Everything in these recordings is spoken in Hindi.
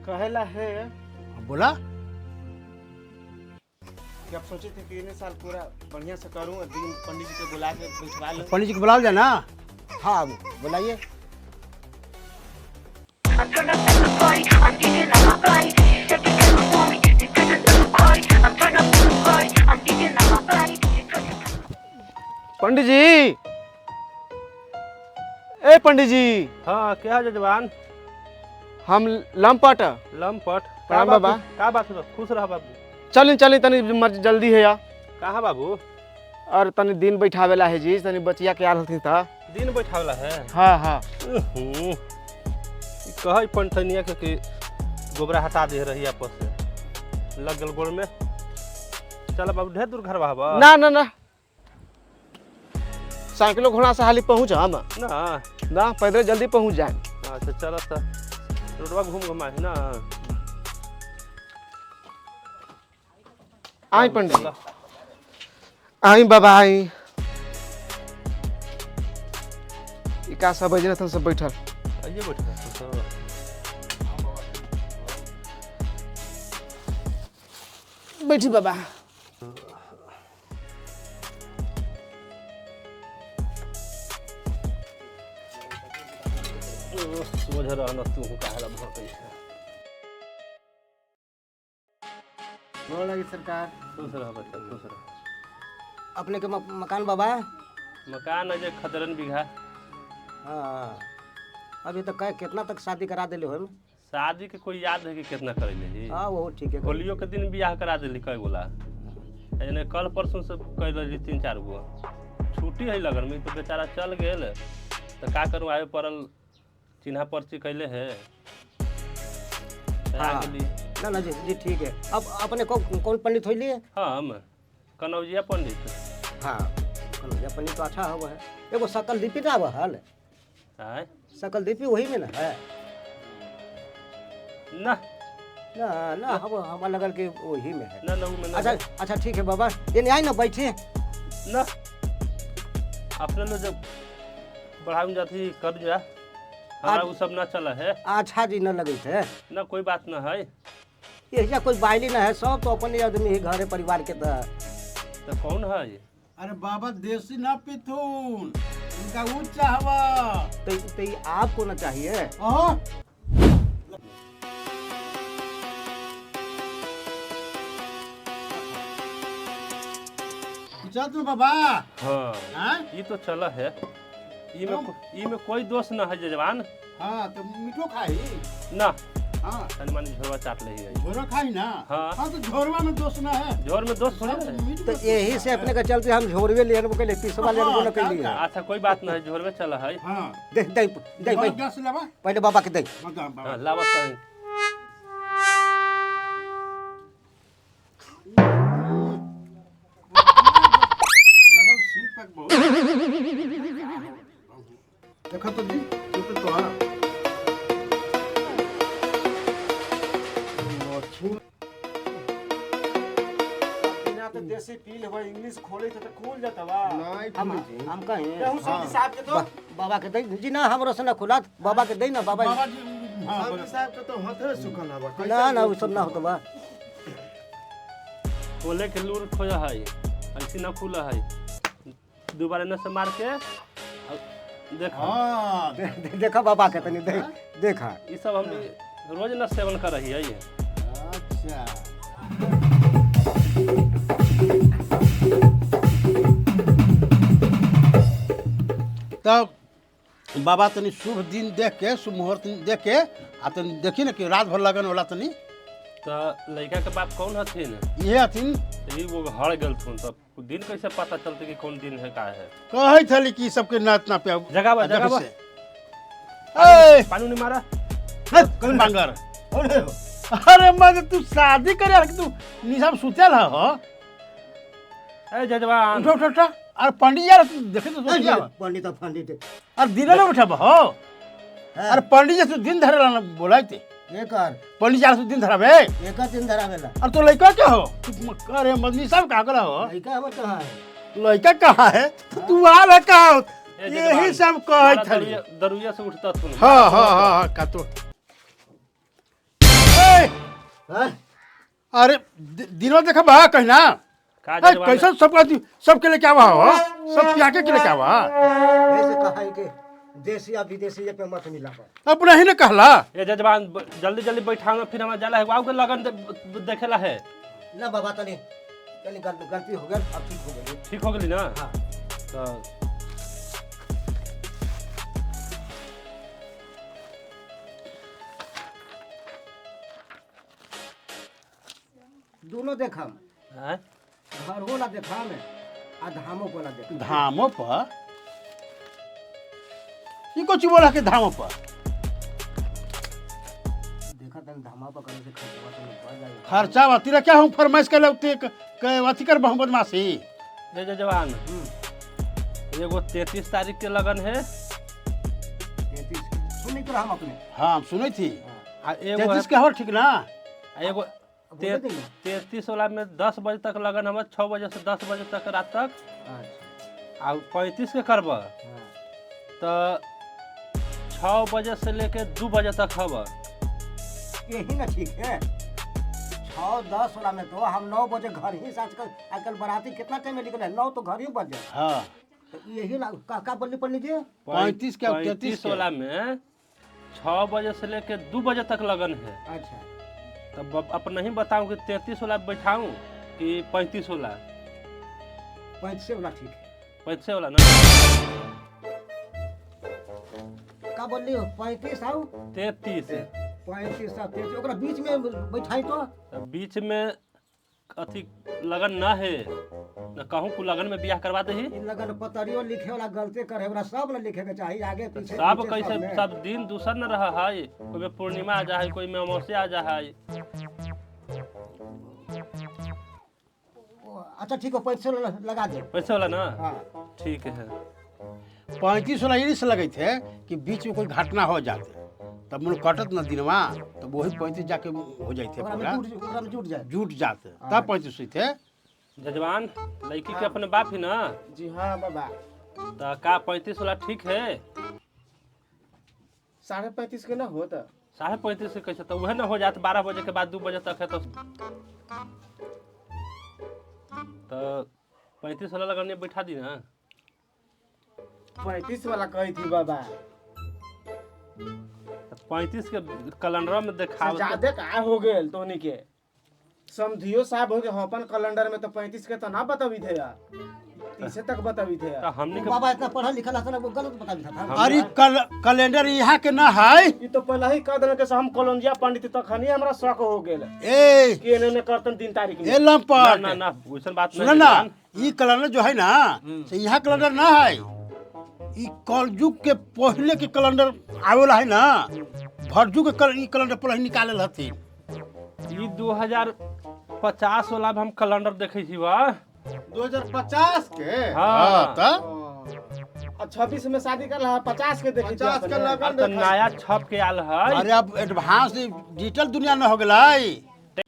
कहेला है बोला कि अब सोचे थे कि इन्हें साल पूरा बढ़िया से करूं और दिन पंडित जी को बुला के बिठवा लूं। पंडित जी को बुलाओ जाना। हाँ बुलाइए। पंडित जी, ए पंडित जी। हाँ क्या है जवान? हम लंपट लंपट प्रणाम बाबा। का बात है? खुश रह बाबू। चलिए चलिए तनी जल्दी है या कहाँ बाबू? और तनी दिन बैठावेला है जी, तनी बचिया के आल हथिन था। दिन बैठावला है? हाँ हाँ। कह पंथनिया के कि गोबरा हटा दे रही आपस से लग गल गोड़ में। चल बाबू ढेर दूर घर बाबा। ना ना ना साइकिलो घोड़ा से हाली पहुँच हम ना पैदल जल्दी पहुँच जाए। अच्छा चल रोडवा घूम घुमा है ना। आई पंडित आई बाबा आई। का सब बजे न सब बैठल आइए बैठा बैठी बाबा। सोझ रहना तू काहेला भटकै है। गोर लगी सरकार। खुश रह बच्चा खुश रह। अपने के मकान बाबा? मकान है जे खतरन बीघा। हाँ अभी तक कितना तक शादी करा दिले हो? शादी के कोई याद है कि कितना करेले जी? हाँ वो ठीक है। होलियो के दिन बियाह करा दिली कई गोला। यानी कल परसों से कर रही 3-4 गो। छुट्टी है लगन में तो बेचारा चल गेल तो का करूँ आए पड़ल चिन्हा पर्ची कैले है। हाँ। ना ना जी ठीक है। अब अपने कौन पंडित होइली है? हम कनौजिया पंडित। हाँ कनौजिया पंडित तो अच्छा हुआ है। एगो सकल दीपी ना हुआ हाल सकल दीपी वही में ना है ना ना ना हम लगल के वही में है। ना ना में ना। अच्छा अच्छा ठीक है बाबा ये नहीं आई ना बैठे ना अपने लोग जब बढ़ाऊँ जाती कर जा हमारा वो सब ना चला है। अच्छा जी न लगे थे ना कोई बात ना है। ये कोई बाइली ना है सब तो अपने आदमी ही घरे परिवार के तो कौन है? अरे बाबा देसी ना पिथुन इनका ऊंचा हवा तो आपको ना चाहिए। चल तू बाबा। हाँ ये तो चला है। में कोई दोष ना है जवान। हाँ तो मीठो खाई ना। हाँ हनुमान झोरवा चाट ले है। झोरा खाई ना। हाँ तो झोरवा में दोष ना है। झोर में दोष थोड़ा है। तो यही से अपने का चलते हम झोरवे ले के लिए पिसवा ले बोला के लिए। अच्छा कोई बात ना है झोर में चला है। हाँ दे दे दे पहले बाबा के दे। हां लावा सही। लगो सील पैक बहुत देखो तो जी तो आ देसी पी ले इंग्लिश खोले तो खोल जाता बा। हम कहें रहू सब साहब के तो बाबा के दे जी ना हमरो से ना खुला बाबा के दे ना बाबा जी साहब के तो हाथ सुखल बा। ना ना वो सब ना होता बा। खोले के लूर खोया है ऐसी ना खुला है दोबारा न से मार के देखा। हाँ देखा बाबा के तनी देखा ये सब हम रोज न सेवन कर रही है ये। अच्छा तब बाबा तनी शुभ दिन देख के शुभ मुहूर्त देख के आ तनी देखी ना कि रात भर लगन वाला तनी तो लड़का के बाप कौन हथिन? ये हथिन वो हड़ गल थुन तब दिन कैसे पता चलते कि कौन दिन है का है? कहे थली कि सबके नाच ना पे जगह पानी नहीं मारा कौन बांगर। अरे मत तू शादी करे तू निशाब सुतेल हो। ए जजवान उठो उठो उठो। अरे पंडित यार देखे तो पंडित अरे दिन ना उठा हो। अरे पंडित जी तू दिन धरे ना बोलाइते एकर पंडित यार तू दिन धराबे एक दिन धरावेला। अरे तो लड़का क्या हो? अरे मदनी साहब कहाँ करा हो? लड़का हम कहाँ है? लड़का कहाँ है? तू आ रहा कहाँ हो? यही सब कहे थली दरुया से उठता थुन। हाँ हाँ हाँ हाँ का तो हैं? अरे दिनों देखा बा कहीं ना का ए, जजवान कैसा सबके लेके आवा हो सब प्याके के लेके आवा ऐसे कहा है कि देसी या विदेशी ये पे मत मिला पर अपना ही ने कहला ये जजवान जल्दी जल्दी बैठाओ फिर हमारा जाला है वाव के लगन देखेला है। ना बाबा तनी तनी गलती हो गई अब ठीक हो गई। ठीक हो गई ना। हाँ तो दोनों देखम हैं? घर हो ना देखा में आ धामों को ना देखा। धामों पर ये कुछ बोला के धामों पर देखा तन धामा पर करने से खर्चा तो नहीं बढ़ जाएगा। खर्चा बतीरा क्या हम फरमाइश कर लेते अथी कर मोहम्मद मासी ये जजवान एगो 33 तारीख के लगन है 33 सुनी तो हम अपने हाँ सुनी थी आ एगो 33 के हो ठीक ना एगो बोले थे ना? 33 वाला में 10 बजे तक लगन हमार 6 बजे से 10 बजे तक रात तक अच्छा आ 35 के करब हाँ तो 6 बजे से लेके 2 बजे तक हब। यही ना ठीक है। 6-10 वाला में तो हम 9 बजे घर ही से आजकल बाराती कितना टाइम में निकले 9 तो घर ही बज जाए। हाँ तो यही ना का बोलनी पड़ लीजिए 35 के 33 35 के वाला में 6 बजे से लेके 2 बजे तक लगन है। अच्छा तब अपना ही बताऊं कि 33 वाला बैठाऊं कि 35 वाला 35 वाला ठीक है। 35 वाला ना का बोल हो 35 आओ 33 35 आ 33 ओकरा बीच में बैठाई तो बीच में अथी लगन ना है न कहूँ को लगन में बियाह करवा दे ही इ लगन पतरियो लिखे वाला गलती करे वाला सब ना लिखे के चाहिए आगे पीछे सब नीचे कैसे में। सब दिन दूसर न रहा है कोई में पूर्णिमा आ जा है कोई में अमावस्या आ जा है। अच्छा ठीक है 35 वाला लगा दे। पैसे वाला ना हाँ ठीक है। 35 वाला यही से लगे थे कि बीच में कोई घटना हो जाते तब मन कटत न दिनवा तो वही 35 जाके हो जाते पूरा ओकरा में जुट जाए। जुट जाते तब 35 हुई थे जजवान लड़की के अपने बाप ही ना जी हाँ बाबा तो का 35 वाला ठीक है 35.5 के ना होता 35.5 से कैसे तो वह ना हो जाता 12 बजे के बाद 2 बजे तक है तो 35 वाला लगन में बैठा दी ना 35 वाला कही थी बाबा 35 के कैलेंडर में दिखाव ज्यादा का हो गेल तोनी के समझियो साहब हो गए हम अपन कैलेंडर में तो 35 के तो ना बतावी थे यार 30 तक बतावी थे तो यार हमने के बाबा इतना पढ़ा लिखा था वो गलत बतावी था। अरे कैलेंडर यहाँ के ना है ये तो पहले ही कह देने के से हम कॉलोनिया पंडित तक हनी हमरा शक हो गेल ए कि इन्होंने करतन 3 तारीख में ए लंपट ना ना वैसन बात सुना नहीं ना जजवान। ये कैलेंडर जो है ना से यहाँ कैलेंडर ना है ये कलयुग के पहले के कैलेंडर आवेला है ना भरजू के ई कैलेंडर पहले निकाले हथिन ई 2050 वाला भी हम कैलेंडर देखे छी बा 2050 के हाँ तब और 26 में शादी कर रहा 50 के देखी 50 के अब लगन तो नया छप के आल है अरे अब एडवांस डिजिटल दुनिया न हो गई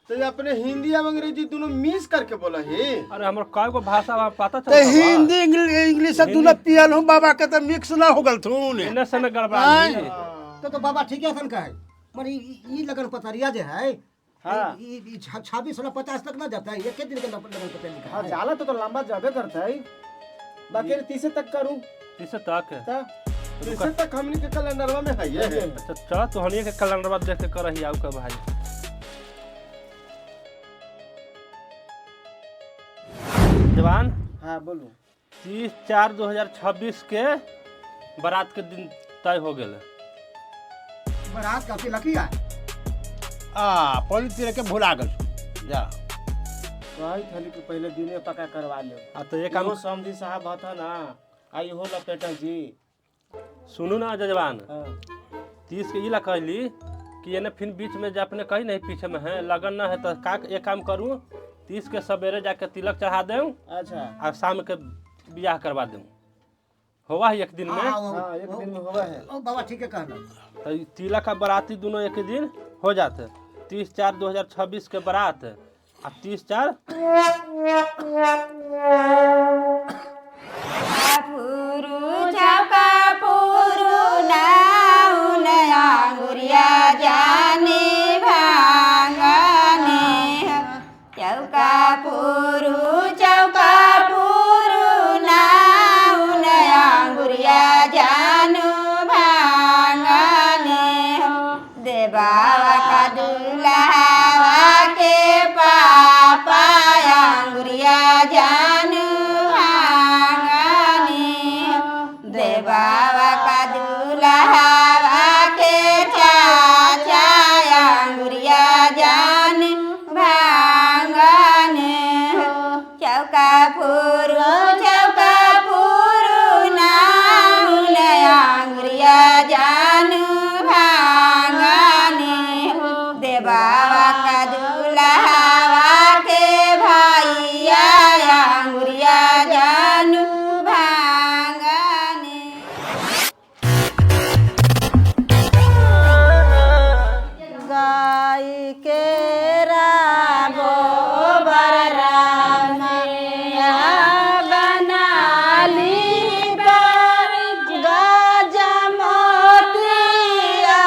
तो ये अपने हिंदी और अंग्रेजी दोनों मिक्स करके बोला ही अरे हमर कई गो भाषा बा पता तो चल हिंदी इंग्लिश से दुनो पियल हूँ बाबा के तो मिक्स ना हो गल थून इने से न गड़बड़ा तो बाबा ठीक है सन का है मने ई लगन पतरिया जे है हाँ। ई 26 वाला 50 तक ना जाता है एक दिन के लगन पतरिया लिखा हाँ है। जाला तो लंबा ज्यादा करता है बाकी 30 तक करूं तीस तक ता 30 तक हमनी के कैलेंडरवा में है ये अच्छा चल तो हनिए के कैलेंडर देख के करही आउ के भाई जवान हाँ बोलू 30/4/2026 के बारात के दिन तय हो गेल बारात का लकिया पॉलिस के भुला गल जा वही थाली के पहले दिने पका करवा लो आ तो एक काम वो समधी साहब हथा ना आई हो लपेटा जी सुनू ना जजवान हाँ 30 के इला कहली कि ये फिर बीच में जा अपने कहीं नहीं पीछे में है लगन ना है तो का एक काम करूँ 30 के सवेरे जाके तिलक चढ़ा दूँ अच्छा और शाम के बियाह करवा दूँ होगा ही एक दिन में हाँ एक दिन में हुआ है ओ बाबा ठीक है कहना तो तिलक का बाराती दोनों एक ही दिन हो जाते 30/4/2026 के बारात और 30/4 जाने भांगन दुल्हावा के पापा अंगुरिया जानू भांगनी देवावा का दुल्हावा के चाचा अंगुरिया जानू भांगनी चौका फूरू नाउल अंगुरिया जानू भांगनी देवावा का दुल्हावा के भैया अंगुरिया जानू भांगनी गाय के गोबर रामैया बनाली गजा मोतिया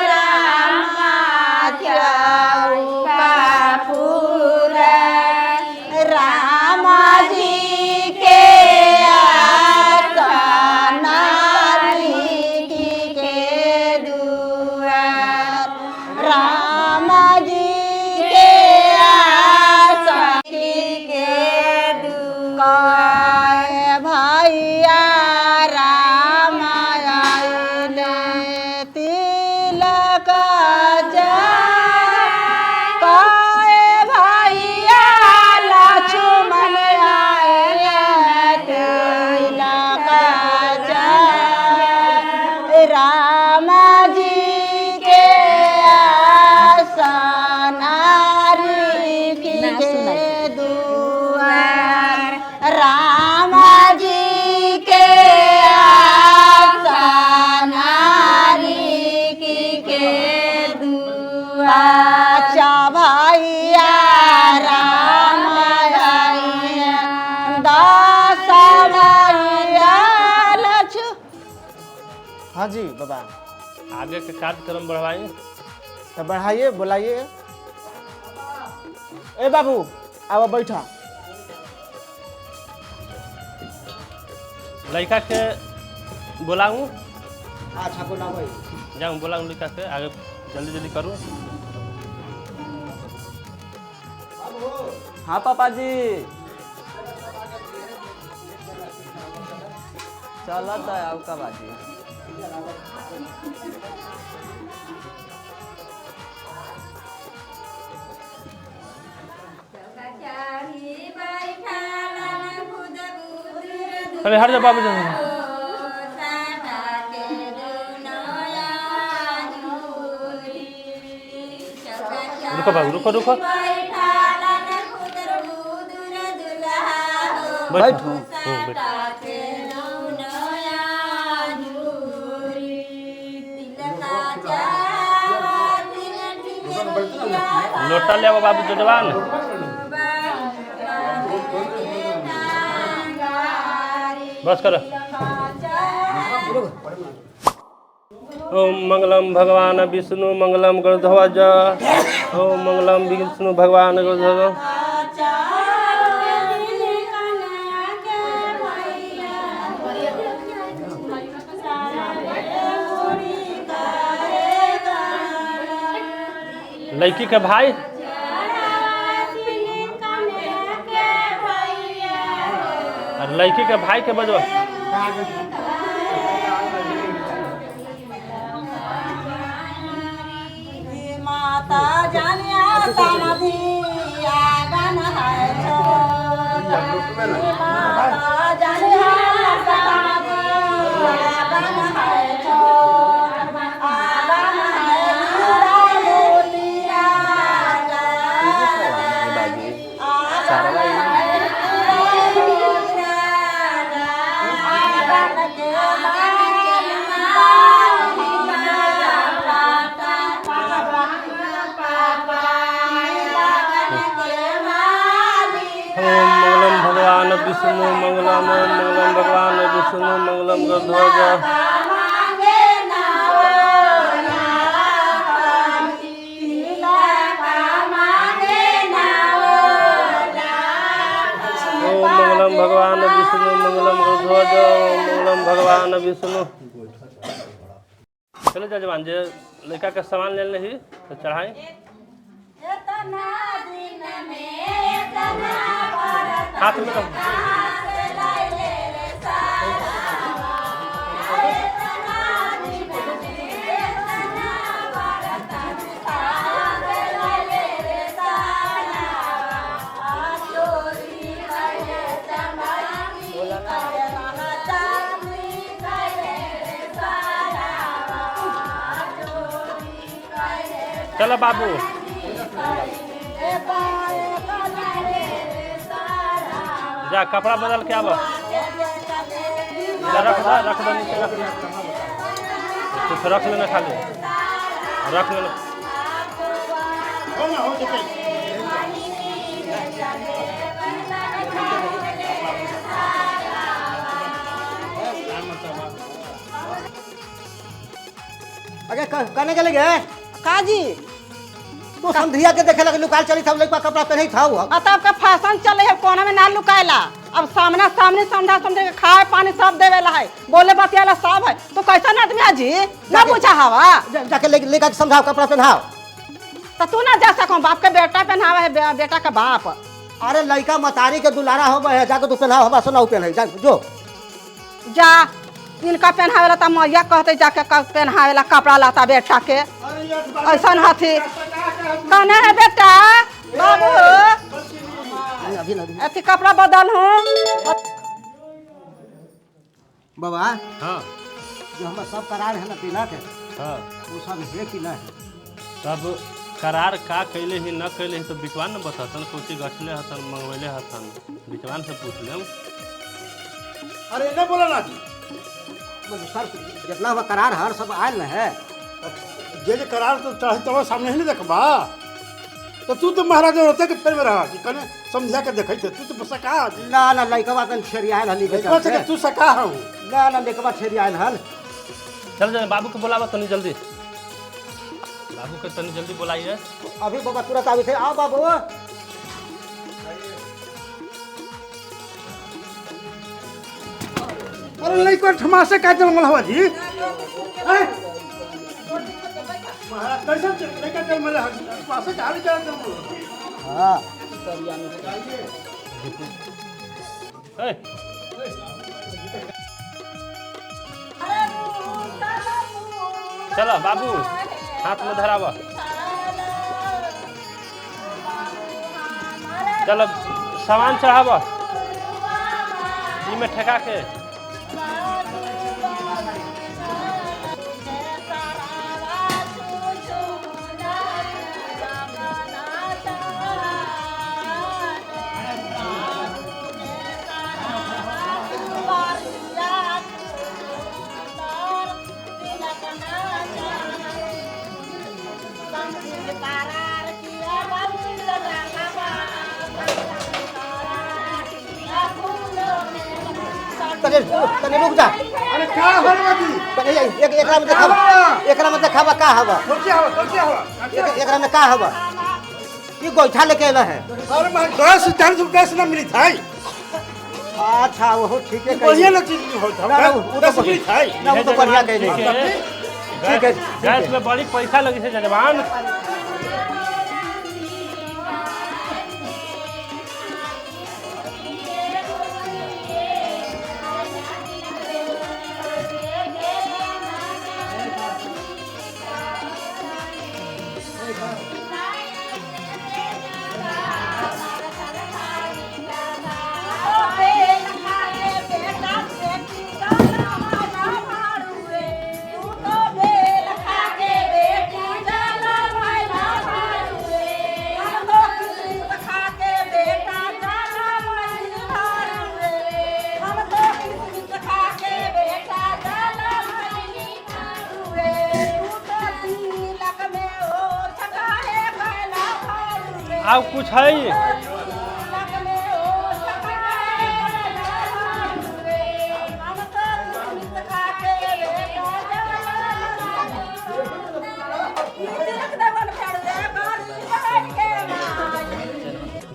रामा चौका पूरा रामा जी के आसनारी के दुआर रामा जी के आसनारी के दुआर भैया राम आइले तिलक काए भैया लक्ष्मण आइले तिलक राम जी के आसनारी के दुआर राम जी के आसनारी के दुआर भैया राम आइले दस भैया लक्ष्मण। हाँ जी बाबा, आगे के कार्यक्रम बढ़वाई। तो बढ़ाइए, बुलाइए। ए बाबू आओ बैठा। लड़का के बुलाऊं? अच्छा बोला भाई जाऊं बुलाऊं लड़का के आगे जल्दी जल्दी करूं। हाँ पापा जी चलो तो आओ का बाजी। अरे हट जा बाबू जी। रुको बाबू, रुको रुको बैठो। लोटा ले आओ बाबू जवान। बस करो। ओम मंगलम भगवान विष्णु मंगलम गरुड़ध्वज। ओम मंगलम विष्णु भगवान गरुड़ध्वज। लड़की के भाई और लड़की के भाई के बजवा। माता जानिया समाधि आगन है माता जानिया समाधि आगन है आगन है मोतिया मंगलम भगवान विष्णु मंगलम मंगलम भगवान विष्णु मंगलम गरुड़ध्वज। मंगलम भगवान विष्णु मंगलम गरुड़ध्वज। मंगलम भगवान विष्णु। चलो जजमान जे लड़का के सामान ले ही तो चढ़ाई। इतना दिन में इतना बरत हाथ में रख। लाइले रे सारा इतना दिन में इतना बरत लाइले रे सारा चोरी करे चमारी करे चांदी करे रे सारा चोरी करे चलो बाबू जा कपड़ा बदल के आवा। रख दो नीचे रख दो। तो रख लेना खाली रख लेना। हो ना हो जते अगे कहने के लगे काजी तू समधिया के देखे लगे लुकाल चली था लड़का कपड़ा पहने था वो अब का फैशन चले है कोना में ना लुकायला। अब सामना सामने समझा समझे के खाए पानी सब देवेला है बोले बतियाला सब है तो कैसा आदमी आजी ना पूछा हवा जाके लेकर के समझाओ कपड़ा पहनाओ। तो तू ना जा सको बाप के बेटा पहनावा है बेटा का बाप। अरे लड़का मतारी के दुलारा हो है जाके तू पहनाओ हमारा सुनाओ पहनाई जा जो जा इनका पहनावेला त मैया कहते जाके पहनावेला कपड़ा लाता बेटा के ऐसा हाथी कहना है बेटा बाबू अभी नहीं ऐसे कपड़ा बदल हूँ। बाबा हाँ जो हमारा सब करार है ना तिलक है हाँ वो सब है कि ना है सब करार का कैले ही न कैले ही तो बिचवान न बतातन कोची गछले हतन मंगवेले हतन बिचवान से पूछ लेम। अरे ने बोला ना जी मतलब सर जितना हुआ करार हर सब आयल ना है जे करार तो चाहे तो सामने ही नहीं देखबा तो तू तो महाराजा होते के फेर में रहा कि कने समझा के देखै थे तू तो सका ना ना लड़का तन छेरी आयल हली के देखो से तू सका हूं ना ना लड़का छेरी आयल हल। चल जा बाबू को बुलावा तनी जल्दी बाबू के तनी जल्दी बुलाइए। अभी बाबा तुरंत आवे थे आओ बाबू अरे लइको ठमासे का चल मलहवा जी हैं महाराज कैसे लइका चल मले पासे का चल हां ए चलो बाबू हाथ में धरावा। चलो सामान चढ़ावा में ठेका के। तने रुक जा अरे का हरवा जी तने एकरा में देखावा का हवा एकरा में का हवा ई गोइठा लेके आला है। अरे मैं 10 गैस ना मिली थाई अच्छा वो ठीक है बढ़िया ना चीज होत हम 10 मिली थाई ना वो तो बढ़िया कह दे ठीक है गैस में बड़ी पैसा लगी है जजमान। अब कुछ है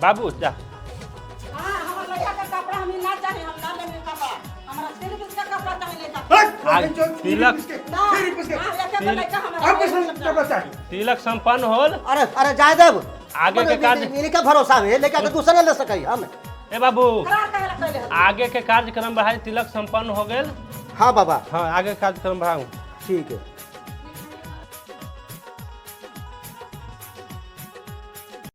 बाबू जा तिलक तिलक संपन्न होल अरे अरे जाए देव आगे के कार्य इनका भरोसा है लेकिन आगे दूसरा ले सके हम ए बाबू आगे के कार्यक्रम बढ़ाई तिलक संपन्न हो गेल हाँ बाबा हाँ आगे के कार्यक्रम बढ़ाऊ ठीक है